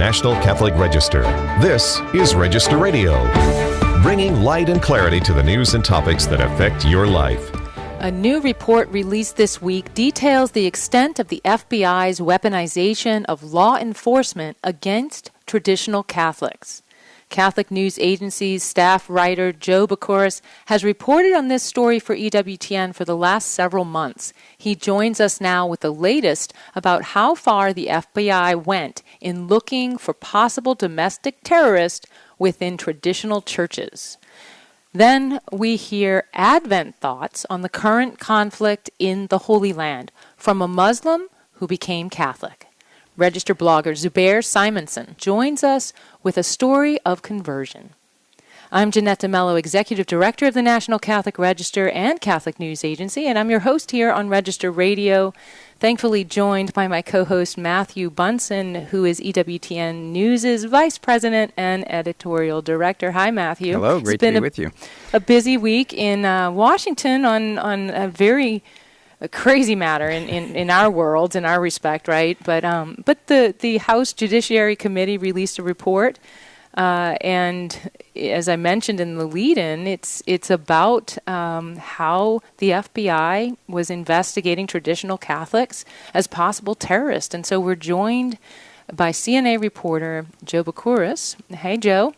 National Catholic Register. This is Register Radio, bringing light and clarity to the news and topics that affect your life. A new report released this week details the extent of the FBI's weaponization of law enforcement against traditional Catholics. Catholic News Agency's staff writer Joe Bukuras has reported on this story for EWTN for the last several months. He joins us now with the latest about how far the FBI went in looking for possible domestic terrorists within traditional churches. Then we hear Advent thoughts on the current conflict in the Holy Land from a Muslim who became Catholic. Register blogger Zubair Simonson joins us with a story of conversion. I'm Jeanette DeMello, Executive Director of the National Catholic Register and Catholic News Agency, and I'm your host here on Register Radio, thankfully joined by my co-host Matthew Bunson, who is EWTN News' Vice President and Editorial Director. Hi, Matthew. Hello, great to be with you. A busy week in Washington on a very crazy matter in our world, in our respect, right? But the House Judiciary Committee released a report, and as I mentioned in the lead-in, it's about how the FBI was investigating traditional Catholics as possible terrorists. And so we're joined by CNA reporter Joe Bukuras. Hey, Joe.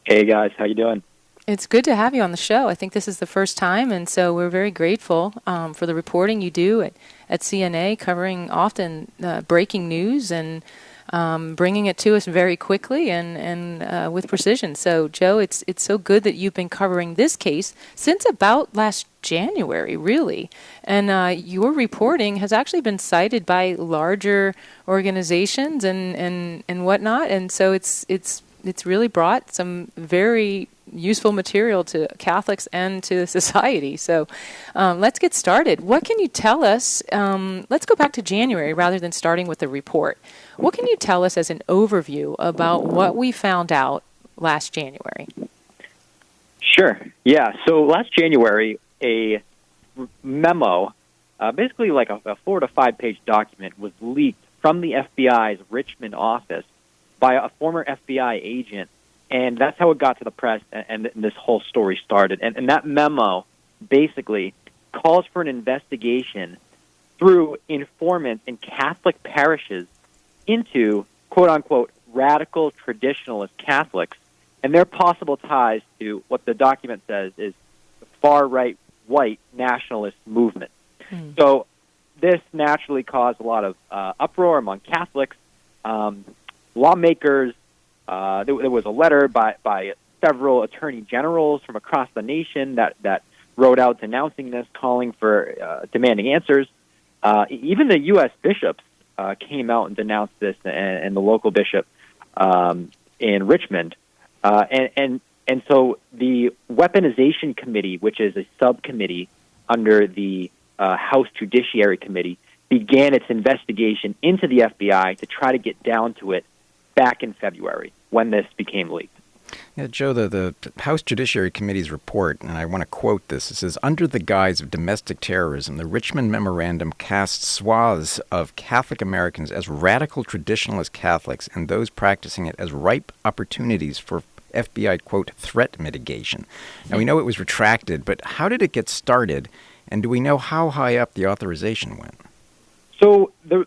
Hey, guys. How you doing? It's good to have you on the show. I think this is the first time, and so we're very grateful for the reporting you do at CNA, covering often breaking news and bringing it to us very quickly and with precision. So, Joe, it's so good that you've been covering this case since about last January, really. And your reporting has actually been cited by larger organizations and whatnot, and so it's really brought some very useful material to Catholics and to society. So let's get started. What can you tell us? Let's go back to January rather than starting with the report. What can you tell us as an overview about what we found out last January? Sure. Yeah. So last January, a memo, basically like a 4 to 5 page document, was leaked from the FBI's Richmond office by a former FBI agent. And that's how it got to the press, and this whole story started. And that memo basically calls for an investigation through informants in Catholic parishes into, quote-unquote, radical traditionalist Catholics and their possible ties to what the document says is the far-right white nationalist movement. So this naturally caused a lot of uproar among Catholics, lawmakers. There was a letter by several attorney generals from across the nation that wrote out denouncing this, calling for demanding answers. Even the U.S. bishops came out and denounced this, and the local bishop in Richmond. And so the Weaponization Committee, which is a subcommittee under the House Judiciary Committee, began its investigation into the FBI to try to get down to it back in February when this became leaked. Yeah, Joe, the House Judiciary Committee's report, and I want to quote this, it says, under the guise of domestic terrorism, the Richmond Memorandum casts swaths of Catholic Americans as radical traditionalist Catholics and those practicing it as ripe opportunities for FBI, quote, threat mitigation. Now, we know it was retracted, but how did it get started, and do we know how high up the authorization went? So the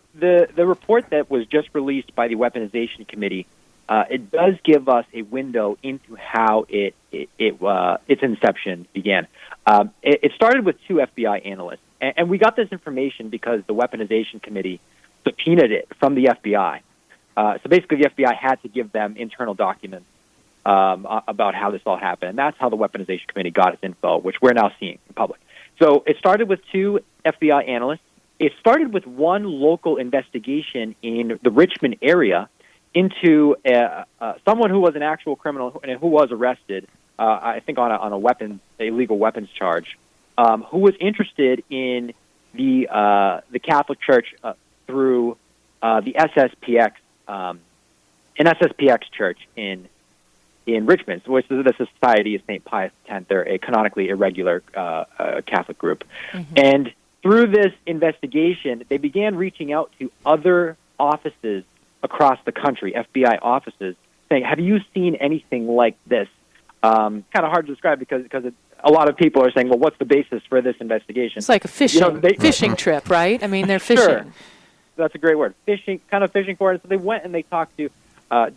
report that was just released by the Weaponization Committee, it does give us a window into how its inception began. It started with 2 FBI analysts, and we got this information because the Weaponization Committee subpoenaed it from the FBI. So basically, the FBI had to give them internal documents about how this all happened, and that's how the Weaponization Committee got its info, which we're now seeing in public. So it started with 2 FBI analysts. It started with one local investigation in the Richmond area into someone who was an actual criminal and who was arrested, I think on a illegal weapons charge, who was interested in the Catholic Church through the SSPX, an SSPX church in Richmond, which is the Society of St. Pius X. They're a canonically irregular Catholic group, and through this investigation, they began reaching out to other offices across the country, FBI offices, saying, "Have you seen anything like this?" Kind of hard to describe because a lot of people are saying, "Well, what's the basis for this investigation?" It's like a fishing trip, right? I mean, they're fishing. Sure. That's a great word. Fishing for it. So they went and they talked to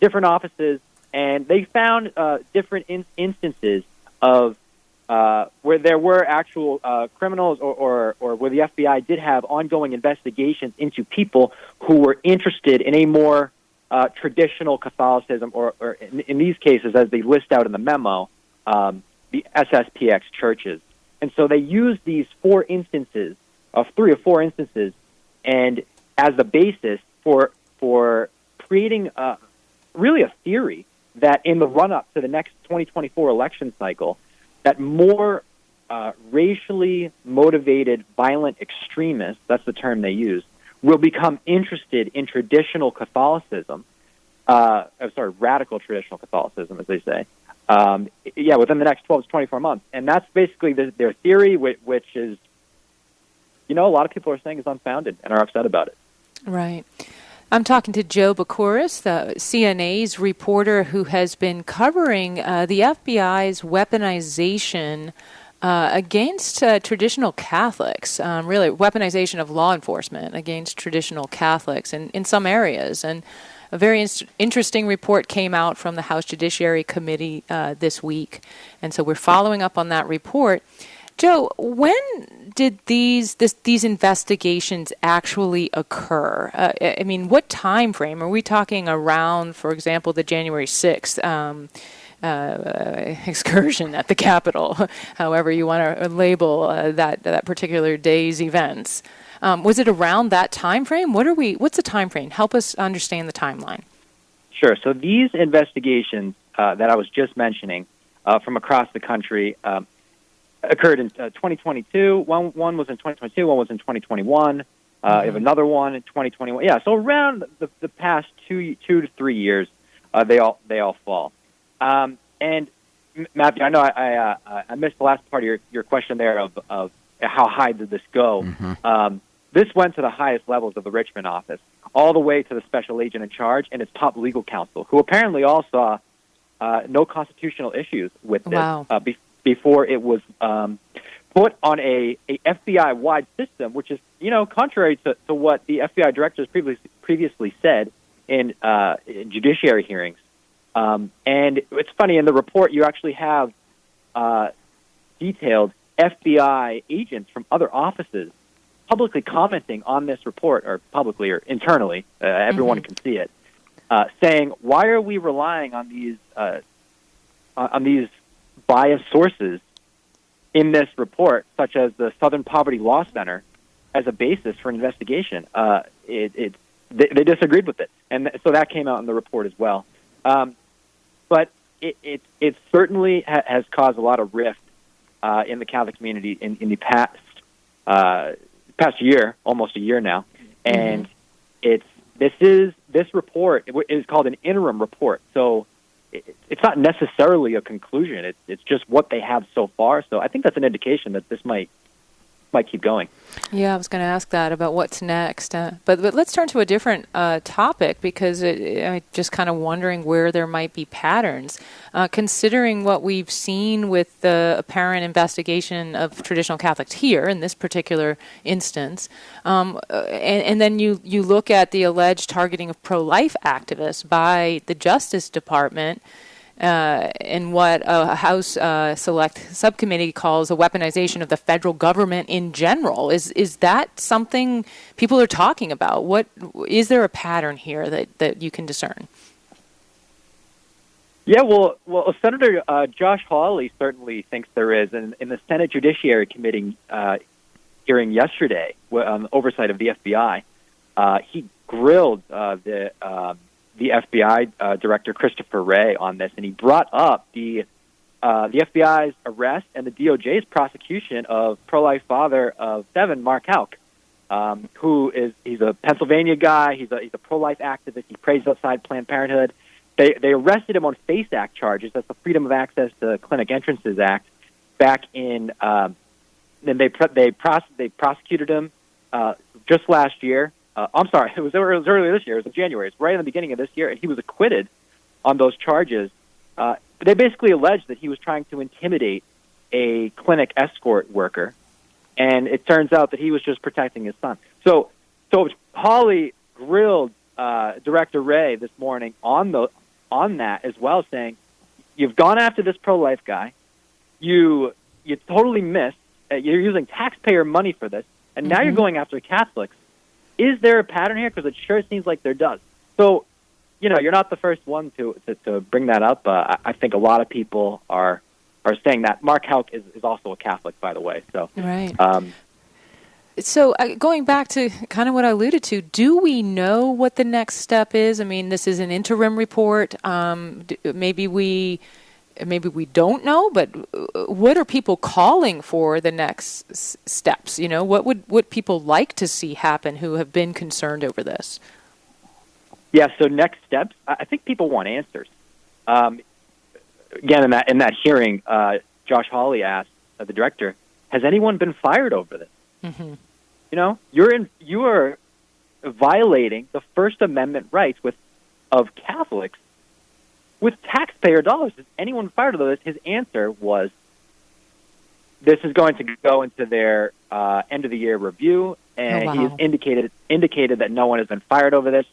different offices, and they found different instances of where there were actual criminals or where the FBI did have ongoing investigations into people who were interested in a more traditional Catholicism, or in these cases, as they list out in the memo, the SSPX churches. And so they used these three or four instances, and as the basis for creating really a theory that in the run-up to the next 2024 election cycle, that more racially motivated violent extremists, that's the term they use, will become interested in traditional Catholicism, radical traditional Catholicism, as they say, within the next 12 to 24 months. And that's basically their theory, which is, a lot of people are saying is unfounded and are upset about it. Right. I'm talking to Joe Bukuras, the CNA's reporter who has been covering the FBI's weaponization against traditional Catholics, really weaponization of law enforcement against traditional Catholics in some areas. And a very interesting report came out from the House Judiciary Committee this week. And so we're following up on that report. Joe, when did these investigations actually occur? I mean, what time frame? Are we talking around, for example, the January 6th excursion at the Capitol, however you want to label that particular day's events? Was it around that time frame? What's the time frame? Help us understand the timeline. Sure. So these investigations that I was just mentioning from across the country occurred in 2022. One was in 2022. One was in 2021. You have another one in 2021. Yeah, so around the past two to 3 years, they all fall. And Matthew, I know I missed the last part of your question there of how high did this go. This went to the highest levels of the Richmond office, all the way to the special agent in charge and its top legal counsel, who apparently all saw no constitutional issues with this. Wow. Before it was put on a FBI-wide system, which is, contrary to what the FBI directors previously said in judiciary hearings. And it's funny, in the report you actually have detailed FBI agents from other offices publicly commenting on this report, or publicly or internally, everyone can see it, saying, why are we relying on these biased sources in this report, such as the Southern Poverty Law Center, as a basis for an investigation? They disagreed with it, and so that came out in the report as well. But it certainly has caused a lot of rift in the Catholic community in the past year, almost a year now, and this report is called an interim report, so it's not necessarily a conclusion. It's just what they have so far. So I think that's an indication that this might keep going. Yeah, I was going to ask that about what's next. But let's turn to a different topic, because I'm just kind of wondering where there might be patterns. Considering what we've seen with the apparent investigation of traditional Catholics here in this particular instance, and then you look at the alleged targeting of pro-life activists by the Justice Department, and what a House Select Subcommittee calls a weaponization of the federal government in general. Is that something people are talking about? What is there a pattern here that you can discern? Yeah, well, Senator Josh Hawley certainly thinks there is, and in the Senate Judiciary Committee hearing yesterday on oversight of the FBI, he grilled the FBI Director Christopher Wray on this, and he brought up the FBI's arrest and the DOJ's prosecution of pro-life father of 7, Mark Houck, he's a Pennsylvania guy. He's a pro-life activist. He prays outside Planned Parenthood. They arrested him on FACE Act charges. That's the Freedom of Access to Clinic Entrances Act. Back in, then they prosecuted him just last year I'm sorry, it was earlier this year. It was in January. It's right in the beginning of this year, and he was acquitted on those charges. They basically alleged that he was trying to intimidate a clinic escort worker, and it turns out that he was just protecting his son. So Hawley grilled Director Wray this morning on that as well, saying, "You've gone after this pro-life guy. You totally missed. You're using taxpayer money for this, and now you're going after Catholics. Is there a pattern here? Because it sure seems like there does." So, you're not the first one to bring that up. I think a lot of people are saying that. Mark Houck is also a Catholic, by the way. So, right. So going back to kind of what I alluded to, do we know what the next step is? I mean, this is an interim report. Maybe we don't know, but what are people calling for the next steps? What would people like to see happen who have been concerned over this? Yeah, so next steps, I think people want answers. Again, in that hearing, Josh Hawley asked the director, "Has anyone been fired over this?" Mm-hmm. You are violating the First Amendment rights of Catholics with taxpayer dollars. Is anyone fired over this? His answer was, "This is going to go into their end of the year review," and he has indicated that no one has been fired over this.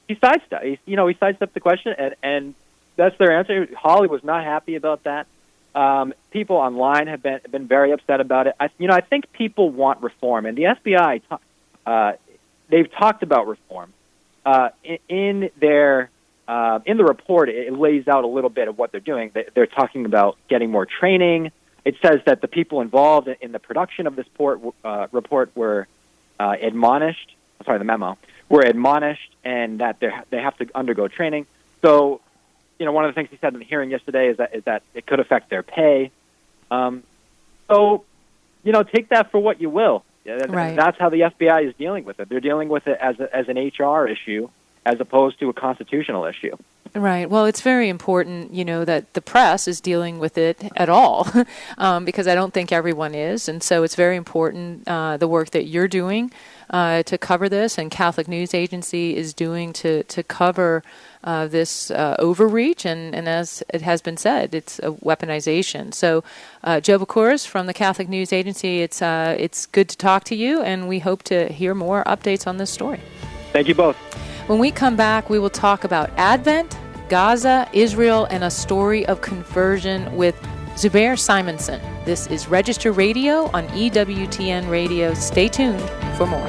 He sidestepped the question, and that's their answer. Hawley was not happy about that. People online have been very upset about it. I think people want reform, and the FBI they've talked about reform in the report. It lays out a little bit of what they're doing. They're talking about getting more training. It says that the people involved in the production of this report were admonished. The memo were admonished, and that they have to undergo training. So, one of the things he said in the hearing yesterday is that it could affect their pay. So, take that for what you will. Right. That's how the FBI is dealing with it. They're dealing with it as an HR issue as opposed to a constitutional issue. Right. Well, it's very important, that the press is dealing with it at all, because I don't think everyone is. And so it's very important, the work that you're doing to cover this, and Catholic News Agency is doing to cover this overreach. And as it has been said, it's a weaponization. So, Joe Bukuras from the Catholic News Agency, it's good to talk to you, and we hope to hear more updates on this story. Thank you both. When we come back, we will talk about Advent, Gaza, Israel, and a story of conversion with Zubair Simonson. This is Register Radio on EWTN Radio. Stay tuned for more.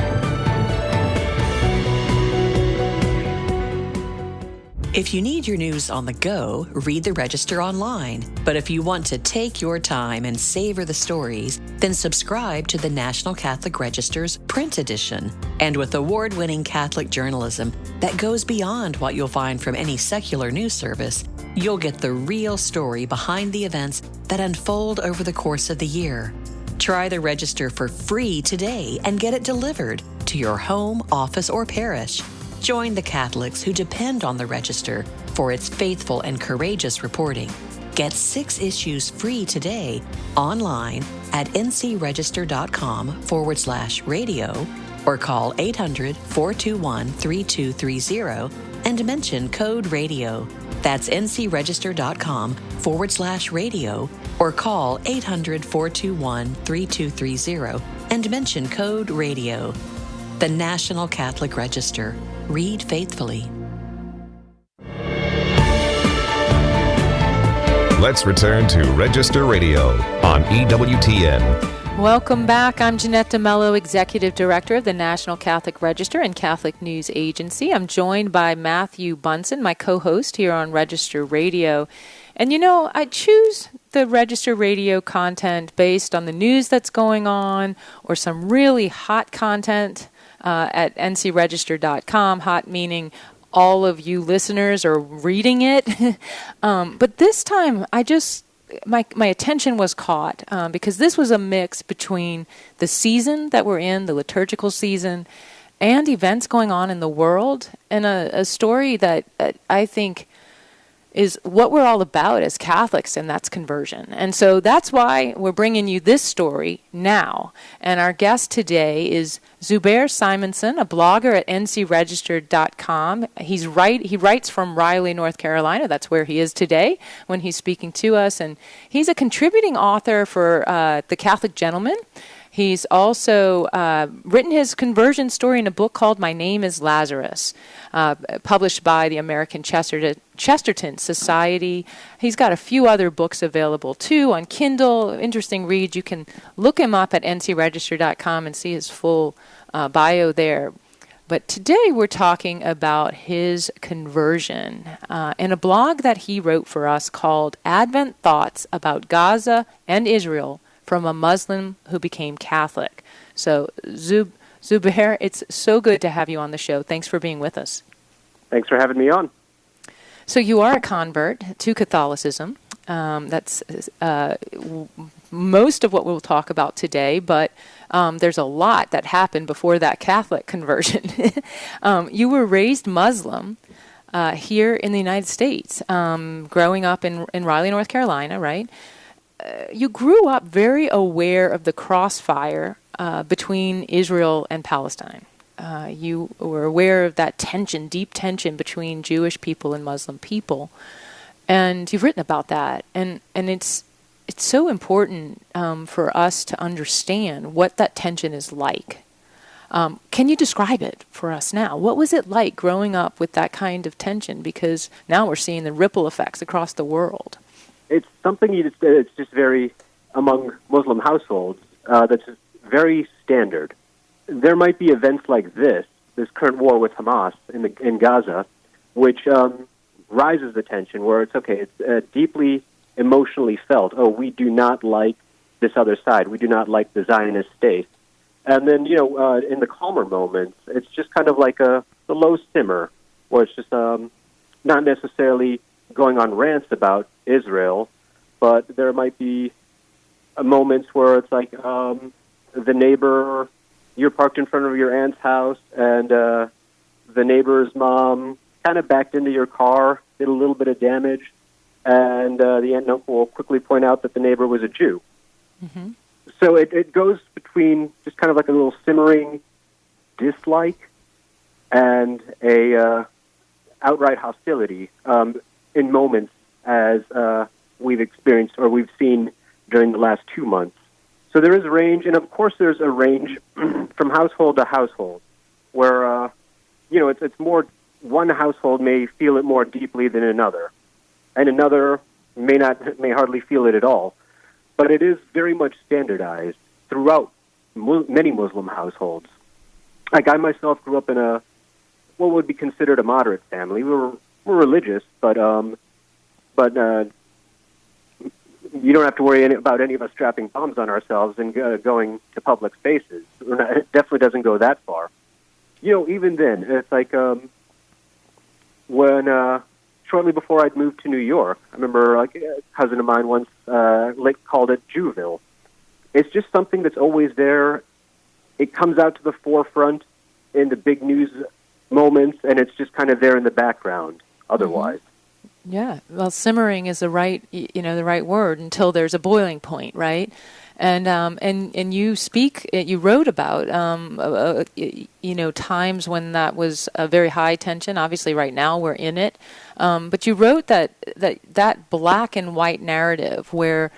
If you need your news on the go, read the Register online. But if you want to take your time and savor the stories, then subscribe to the National Catholic Register's print edition. And with award-winning Catholic journalism that goes beyond what you'll find from any secular news service, you'll get the real story behind the events that unfold over the course of the year. Try the Register for free today and get it delivered to your home, office, or parish. Join the Catholics who depend on the Register for its faithful and courageous reporting. Get 6 issues free today online at ncregister.com/radio or call 800-421-3230 and mention code radio. That's ncregister.com/radio or call 800-421-3230 and mention code radio. The National Catholic Register. Read faithfully. Let's return to Register Radio on EWTN. Welcome back. I'm Jeanette DeMello, Executive Director of the National Catholic Register and Catholic News Agency. I'm joined by Matthew Bunson, my co-host here on Register Radio. And I choose the Register Radio content based on the news that's going on or some really hot content at ncregister.com, hot meaning all of you listeners are reading it. But this time, my attention was caught because this was a mix between the season that we're in, the liturgical season, and events going on in the world, and a story that I think is what we're all about as Catholics, and that's conversion. And so that's why we're bringing you this story now. And our guest today is Zubair Simonson, a blogger at ncregistered.com. He writes from Raleigh, North Carolina. That's where he is today when he's speaking to us. And he's a contributing author for The Catholic Gentleman. He's also written his conversion story in a book called My Name is Lazarus, published by the American Chesterton Society. He's got a few other books available, too, on Kindle. Interesting reads. You can look him up at ncregister.com and see his full bio there. But today we're talking about his conversion in a blog that he wrote for us called Advent Thoughts About Gaza and Israel from a Muslim who became Catholic. So, Zubair, it's so good to have you on the show. Thanks for being with us. Thanks for having me on. So you are a convert to Catholicism. That's most of what we'll talk about today, but there's a lot that happened before that Catholic conversion. You were raised Muslim here in the United States, growing up in Raleigh, North Carolina, right? You grew up very aware of the crossfire between Israel and Palestine. You were aware of that tension, deep tension between Jewish people and Muslim people, and you've written about that. And it's so important for us to understand what that tension is like. Can you describe it for us now? What was it like growing up with that kind of tension? Because now we're seeing the ripple effects across the world. It's something it's just very, among Muslim households, that's very standard. There might be events like this current war with Hamas in Gaza, which rises the tension where it's okay, it's deeply emotionally felt. Oh, we do not like this other side. We do not like the Zionist state. And then, in the calmer moments, it's just kind of like the low simmer, where it's just not necessarily going on rants about Israel, but there might be moments where it's like the neighbor, you're parked in front of your aunt's house, and the neighbor's mom kind of backed into your car, did a little bit of damage, and the aunt and uncle will quickly point out that the neighbor was a Jew. Mm-hmm. So it goes between just kind of like a little simmering dislike and a outright hostility in moments as we've experienced or we've seen during the last 2 months. So there is a range, and of course there's a range from household to household where, it's more, one household may feel it more deeply than another, and another may hardly feel it at all. But it is very much standardized throughout many Muslim households. Like I myself grew up in what would be considered a moderate family. We're religious, but you don't have to worry about any of us strapping bombs on ourselves and going to public spaces. It definitely doesn't go that far. Even then, it's like when shortly before I'd moved to New York, I remember like a cousin of mine once called it Jewville. It's just something that's always there. It comes out to the forefront in the big news moments, and it's just kind of there in the background otherwise. Mm-hmm. Yeah, well, simmering is the right word until there's a boiling point, right? And you wrote about times when that was a very high tension. Obviously, right now we're in it, but you wrote that black and white narrative where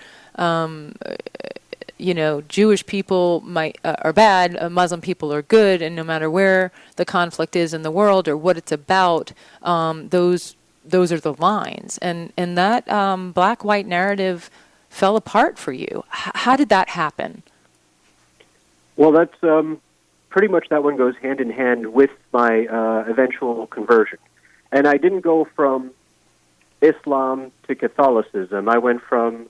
Jewish people are bad, Muslim people are good, and no matter where the conflict is in the world or what it's about, those are the lines. And that black-white narrative fell apart for you. How did that happen? Well, that's pretty much that one goes hand in hand with my eventual conversion. And I didn't go from Islam to Catholicism. I went from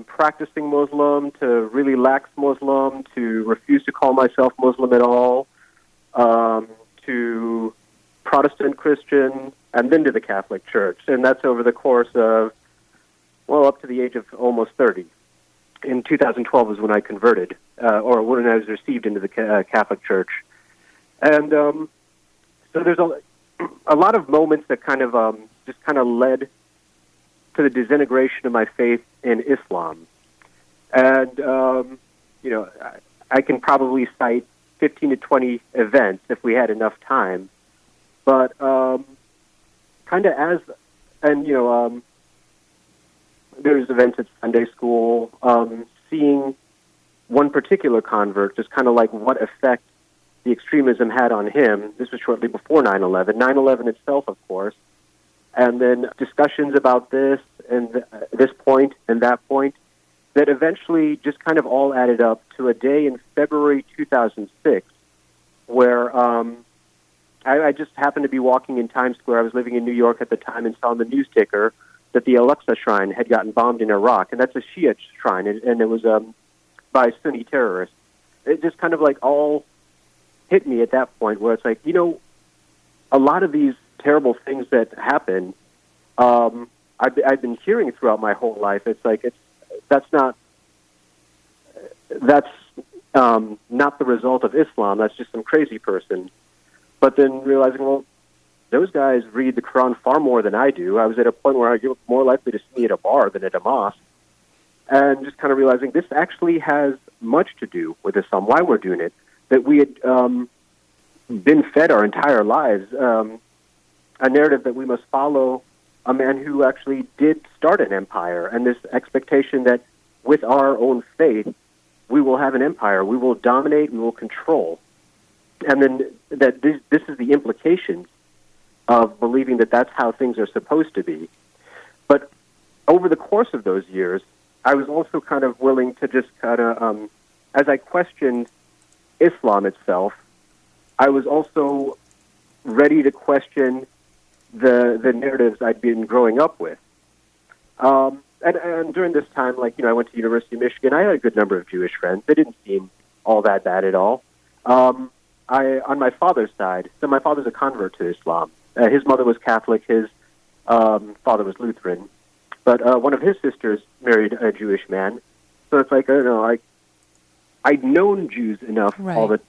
practicing Muslim to really lax Muslim to refuse to call myself Muslim at all, to Protestant Christian, and then to the Catholic Church. And that's over the course of, up to the age of almost 30. In 2012 was when I converted, or when I was received into the Catholic Church. And so there's a lot of moments that kind of just kind of led to the disintegration of my faith in Islam. And, I can probably cite 15 to 20 events if we had enough time. But there's events at Sunday school, seeing one particular convert, just kind of like what effect the extremism had on him. This was shortly before 9/11. 9/11 itself, of course. And then discussions about this and this point and that point that eventually just kind of all added up to a day in February 2006 where I just happened to be walking in Times Square. I was living in New York at the time and saw on the news ticker that the Al-Aqsa Shrine had gotten bombed in Iraq, and that's a Shia shrine, and it was by Sunni terrorists. It just kind of like all hit me at that point where it's like, a lot of these terrible things that happen, I've been hearing throughout my whole life. It's like that's not the result of Islam. That's just some crazy person. But then realizing, well, those guys read the Quran far more than I do. I was at a point where I was more likely to see at a bar than at a mosque. And just kind of realizing this actually has much to do with Islam, why we're doing it, that we had been fed our entire lives, a narrative that we must follow a man who actually did start an empire, and this expectation that with our own faith, we will have an empire, we will dominate, we will control. And then that this is the implications of believing that that's how things are supposed to be. But over the course of those years, I was also kind of willing to just kind of, as I questioned Islam itself, I was also ready to question the narratives I'd been growing up with. And during this time, I went to University of Michigan. I had a good number of Jewish friends. They didn't seem all that bad at all. On my father's side, so my father's a convert to Islam. His mother was Catholic. His father was Lutheran. But one of his sisters married a Jewish man. So it's like, I don't know, I'd known Jews enough all the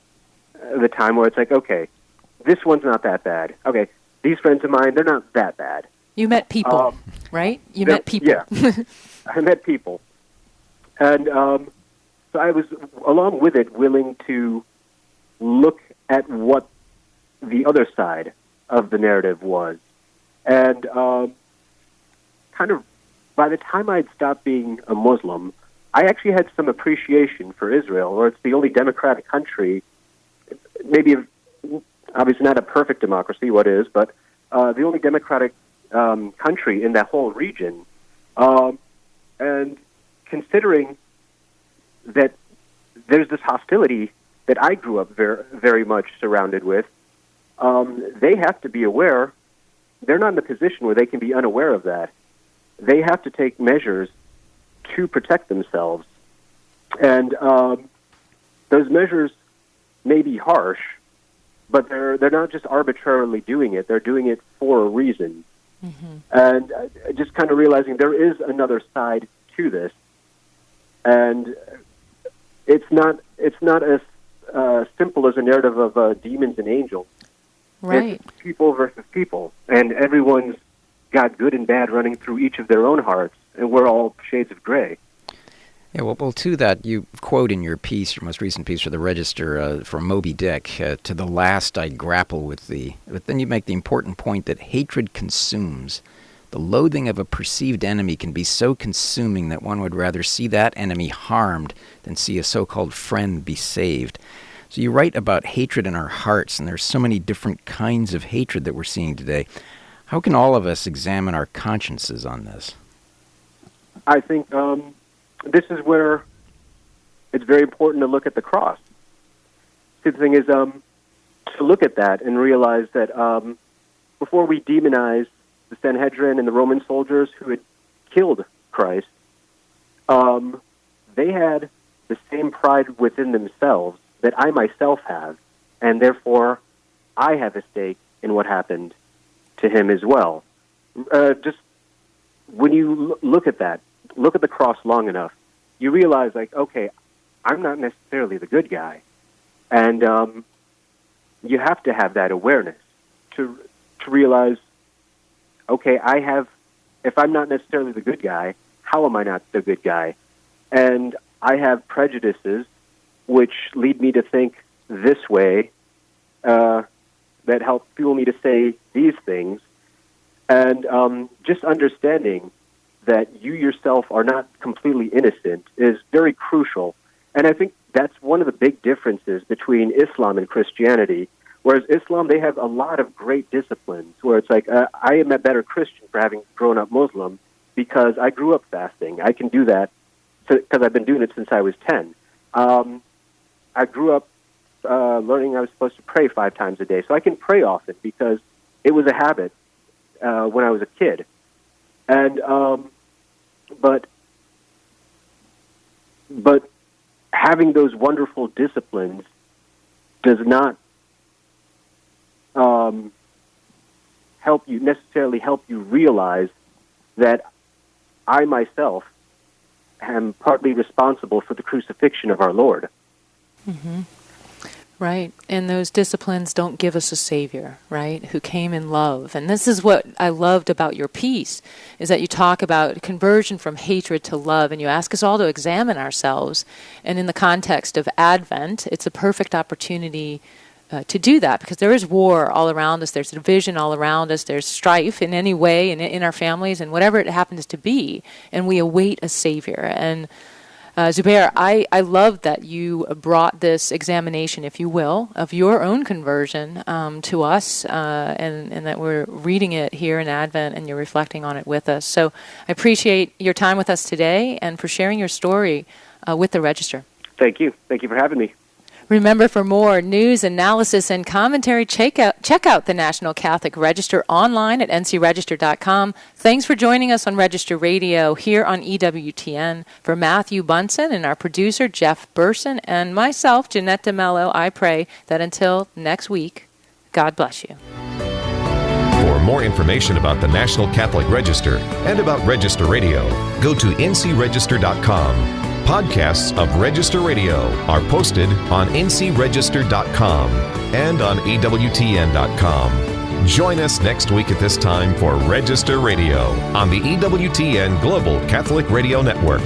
time where it's like, okay, this one's not that bad. Okay, these friends of mine, they're not that bad. You met people, right? You met people. Yeah, I met people. And so I was, along with it, willing to look at what the other side of the narrative was. And kind of by the time I'd stopped being a Muslim, I actually had some appreciation for Israel, or it's the only democratic country, maybe obviously not a perfect democracy, what is, but the only democratic country in that whole region. And considering that there's this hostility that I grew up very, very much surrounded with, they have to be aware. They're not in a position where they can be unaware of that. They have to take measures to protect themselves. And those measures may be harsh, but they're not just arbitrarily doing it. They're doing it for a reason. Mm-hmm. And just kind of realizing there is another side to this. And it's not as simple as a narrative of demons and angels. Right. It's people versus people. And everyone's got good and bad running through each of their own hearts, and we're all shades of gray. Yeah, well, to that, you quote in your piece, your most recent piece for the Register, from Moby Dick, to the last I grapple with thee. But then you make the important point that hatred consumes. The loathing of a perceived enemy can be so consuming that one would rather see that enemy harmed than see a so-called friend be saved. So you write about hatred in our hearts, and there's so many different kinds of hatred that we're seeing today. How can all of us examine our consciences on this? I think this is where it's very important to look at the cross. See, the thing is to look at that and realize that before we demonize the Sanhedrin and the Roman soldiers who had killed Christ, they had the same pride within themselves that I myself have, and therefore I have a stake in what happened to him as well. Just when you look at that, look at the cross long enough, you realize, okay, I'm not necessarily the good guy. And you have to have that awareness to realize okay, if I'm not necessarily the good guy, how am I not the good guy? And I have prejudices which lead me to think this way, that help fuel me to say these things. And just understanding that you yourself are not completely innocent is very crucial. And I think that's one of the big differences between Islam and Christianity. Whereas Islam, they have a lot of great disciplines, where it's like, I am a better Christian for having grown up Muslim because I grew up fasting. I can do that because I've been doing it since I was 10. I grew up learning I was supposed to pray 5 times a day. So I can pray often because it was a habit when I was a kid. And but having those wonderful disciplines does not help you realize that I myself am partly responsible for the crucifixion of our Lord. Mm-hmm. Right. And those disciplines don't give us a Savior, right, who came in love. And this is what I loved about your piece, is that you talk about conversion from hatred to love, and you ask us all to examine ourselves. And in the context of Advent, it's a perfect opportunity to do that, because there is war all around us, there's division all around us, there's strife in any way in our families and whatever it happens to be, and we await a Savior. And Zubair, I love that you brought this examination, if you will, of your own conversion to us, and that we're reading it here in Advent and you're reflecting on it with us. So I appreciate your time with us today and for sharing your story with the Register. Thank you. Thank you for having me. Remember, for more news, analysis, and commentary, check out the National Catholic Register online at ncregister.com. Thanks for joining us on Register Radio here on EWTN. For Matthew Bunson and our producer, Jeff Burson, and myself, Jeanette DeMello, I pray that until next week, God bless you. For more information about the National Catholic Register and about Register Radio, go to ncregister.com. Podcasts of Register Radio are posted on ncregister.com and on EWTN.com. Join us next week at this time for Register Radio on the EWTN Global Catholic Radio Network.